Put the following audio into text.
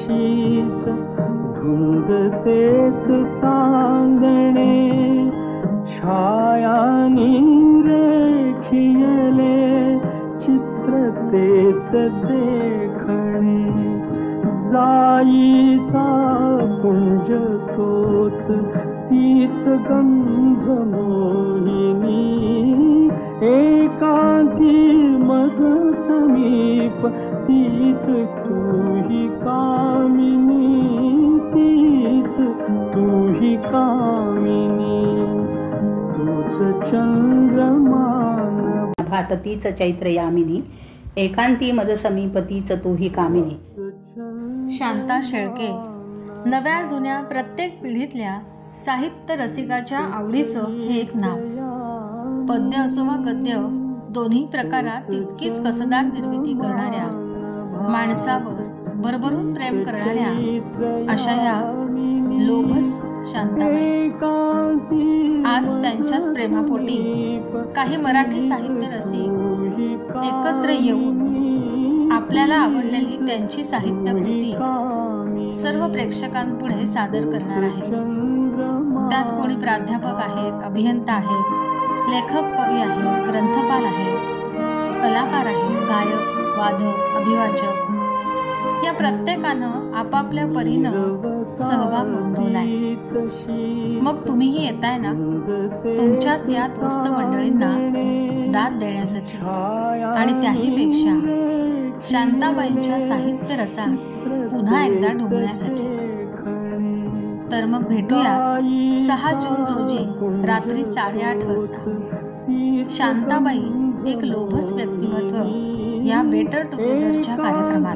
तशीच धुंद तेच चांदणे छायानी रेखियले चित्र तेच देखणे जाईचा पुंज तोच तीच गंध मोहिनी एकांती मज समीप तीच तूही कामिनी तीच तूही कामिनी तूच चंद्रमान भाततीच चैत्र यामिनी एकांती मज समीपतीच तूही कामिनी. शांता शेळके नव्या जुन्या प्रत्येक पिढीतल्या साहित्य रसिकाच्या आवडीचं हे एक नाव. पद्य असो वा गद्य दोन्ही प्रकारात तितकीच कसदार निर्मिती करणाऱ्या, माणसावर भरभरून प्रेम करणाऱ्या अशा या लोभस शांताबाई आज त्यांच्याच प्रेमापोटी काही मराठी साहित्य रसिक एकत्र येऊन आपल्याला आवडलेली त्यांची साहित्य कृती सर्व प्रेक्षकांपुढे सादर करणार आहेत. त्यात कोणी प्राध्यापक आहेत, अभियंता आहेत, लेखक कवी आहेत, ग्रंथपाल आहेत, कलाकार आहेत, गायक, वादक, अभिवाचक या प्रत्येकानं आपापल्या परीनं सहभाग नोंदवलाय. मग तुम्हीही येताय ना तुमच्याच या त्वस्त मंडळींना दाद देण्यासाठी आणि त्याहीपेक्षा शांताबाईंच्या साहित्य रसात पुन्हा एकदा डुंबण्यासाठी. तर मग भेटूया 6 जून रोजी रात्री 8:30 वाजता शांताबाई एक लोभस व्यक्तिमत्व या बेटर टुगेदरच्या कार्यक्रमात.